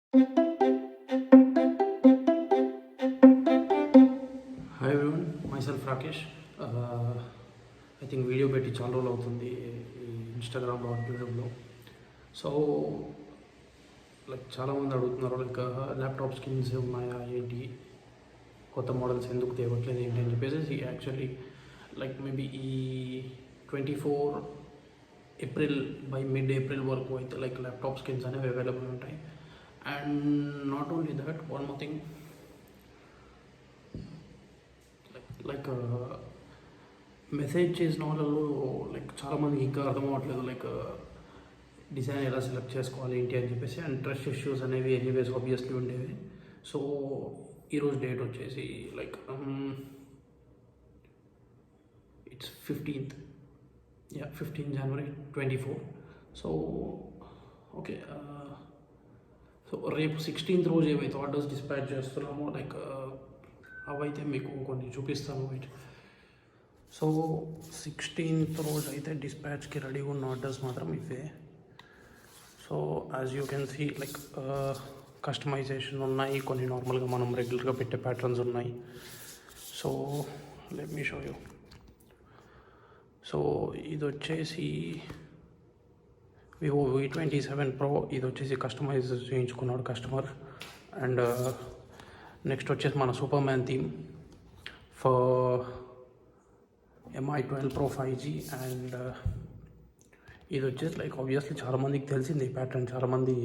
Hi everyone, myself Rakesh. I think video పెట్టి చాలా రోజులు అవుతుంది ఈ ఇన్స్టాగ్రామ్లో యూట్యూబ్లో. సో లైక్ చాలామంది అడుగుతున్నారు, లైక్ ల్యాప్టాప్ స్కిన్స్ ఉన్నాయా ఏంటి, కొత్త మోడల్స్ ఎందుకు తేవట్లేదు ఏంటి అని చెప్పేసి. యాక్చువల్లీ లైక్ మేబీ ఈ 24 ఏప్రిల్ బై మిడ్ ఏప్రిల్ వరకు అయితే లైక్ ల్యాప్టాప్ స్కిన్స్ అనేవి అవైలబుల్ ఉంటాయి. And not only that, one more thing, like message చేసిన వాళ్ళలో లైక్ చాలామందికి ఇంకా అర్థం అవ్వట్లేదు, లైక్ డిజైన్ ఎలా సెలెక్ట్ చేసుకోవాలి ఏంటి అని చెప్పేసి. అండ్ ట్రస్ట్ ఇష్యూస్ అనేవి ఎనీవేస్ ఆబ్వియస్లీ ఉండేవి. సో ఈరోజు డేట్ వచ్చేసి like it's 15th, 15 January 24. So okay, so రేపు 16th రోజు ఏవైతే ఆర్డర్స్ డిస్పాచ్ చేస్తున్నామో లైక్ అవైతే మీకు కొన్ని చూపిస్తాను. వెయిట్. సో 16th రోజు అయితే డిస్పాచ్కి రెడీగా ఉన్న ఆర్డర్స్ మాత్రం ఇవే. So as you can see like customization ఉన్నాయి, కొన్ని నార్మల్గా మనం రెగ్యులర్గా పెట్టే ప్యాటర్న్స్ ఉన్నాయి. So let me show you. సో ఇది వచ్చేసి వివో V27 Pro. ఇది వచ్చేసి కస్టమైజ్ చేయించుకున్నాడు కస్టమర్. అండ్ నెక్స్ట్ వచ్చేసి మన Superman theme for MI12 Pro 5G. And ఇది వచ్చేసి లైక్ ఆబ్వియస్లీ చాలామందికి తెలిసింది ఈ ప్యాటర్న్, చాలామంది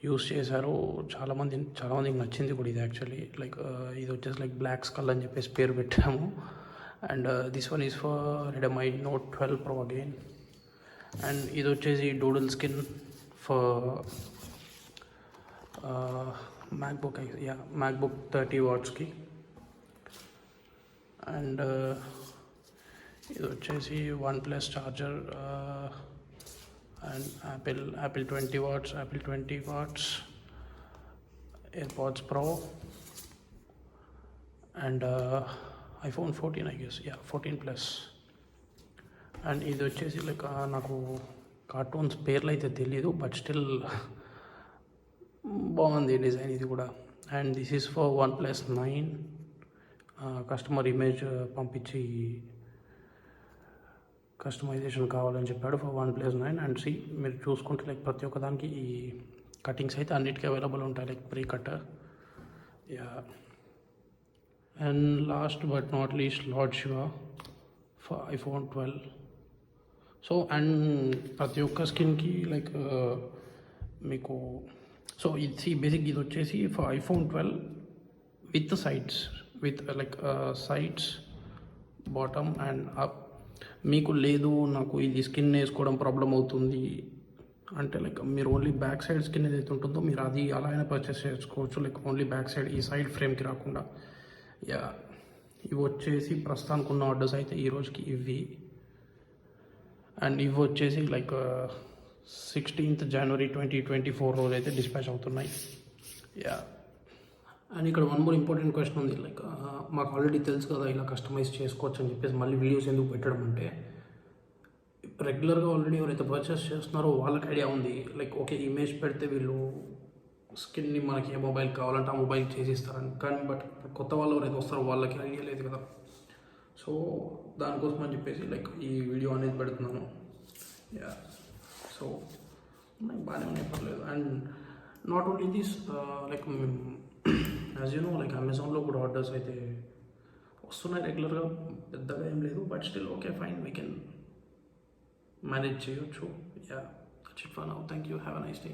యూస్ చేశారు, చాలామందికి నచ్చింది కూడా ఇది. యాక్చువల్లీ లైక్ ఇది వచ్చేసి లైక్ బ్లాక్ స్కల్ అని చెప్పేసి పేరు పెట్టాము. And this one is for Redmi Note 12 Pro again. And ఇది వచ్చేసి డూడల్ స్కిన్ ఫర్ MacBook 30 wattsకి. అండ్ ఇది వచ్చేసి OnePlus charger and Apple 20 watts, AirPods Pro అండ్ iPhone 14 I guess, 14 Plus. And ఇది వచ్చేసి లైక్ నాకు కార్టూన్స్ పేర్లు అయితే తెలీదు, బట్ స్టిల్ బాగుంది డిజైన్ ఇది కూడా. And this is for OnePlus 9. Customer image పంపించి కస్టమైజేషన్ కావాలని చెప్పాడు ఫర్ OnePlus 9. అండ్ సి మీరు చూసుకుంటే లైక్ ప్రతి ఒక్క దానికి ఈ కటింగ్స్ అయితే అన్నిటికీ అవైలబుల్ ఉంటాయి, like pre cutter. And last but not least lord Shiva for iPhone 12. So and ప్రతి ఒక్క స్కిన్కి లైక్ మీకు, సో ఇది బేసిక్ ఇది వచ్చేసి for iPhone 12 with sides, with like sides, bottom and up. మీకు లేదు నాకు ఇది స్కిన్ వేసుకోవడం ప్రాబ్లం అవుతుంది అంటే లైక్ మీరు ఓన్లీ బ్యాక్ సైడ్ స్కిన్ ఏదైతే ఉంటుందో మీరు అది అలా అయినా పర్చేస్ చేసుకోవచ్చు, లైక్ ఓన్లీ బ్యాక్ సైడ్, ఈ సైడ్ ఫ్రేమ్కి రాకుండా. ఇవి వచ్చేసి ప్రస్తుతానికి ఉన్న ఆర్డర్స్ అయితే ఈ రోజుకి ఇవి. అండ్ ఇవి వచ్చేసి లైక్ 16th January 2024 రోజు అయితే డిస్పాచ్ అవుతున్నాయి. అండ్ ఇక్కడ వన్ మోర్ ఇంపార్టెంట్ క్వశ్చన్ ఉంది, లైక్ మాకు ఆల్రెడీ తెలుసు కదా ఇలా కస్టమైజ్ చేసుకోవచ్చు అని చెప్పేసి మళ్ళీ వీడియోస్ ఎందుకు పెట్టడం అంటే, రెగ్యులర్గా ఆల్రెడీ ఎవరైతే పర్చేస్ చేస్తున్నారో వాళ్ళకి ఐడియా ఉంది, లైక్ ఓకే ఇమేజ్ పెడితే వీళ్ళు స్కిన్ని మనకి ఏ మొబైల్ కావాలంటే ఆ మొబైల్ చేసిస్తారని. కానీ బట్ కొత్త వాళ్ళు ఎవరైతే వస్తారో వాళ్ళకి ఐడియా లేదు కదా. సో దానికోసం అని చెప్పేసి లైక్ ఈ వీడియో అనేది పెడుతున్నాను. సో బాగానే ఉన్నాయి, పర్లేదు. And not only this, like as you know like అమెజాన్లో కూడా ఆర్డర్స్ అయితే వస్తున్నాయి రెగ్యులర్గా, పెద్దగా ఏం లేదు, but still okay fine, we can manage చేయొచ్చు. That's it for now. Thank you, have a nice day.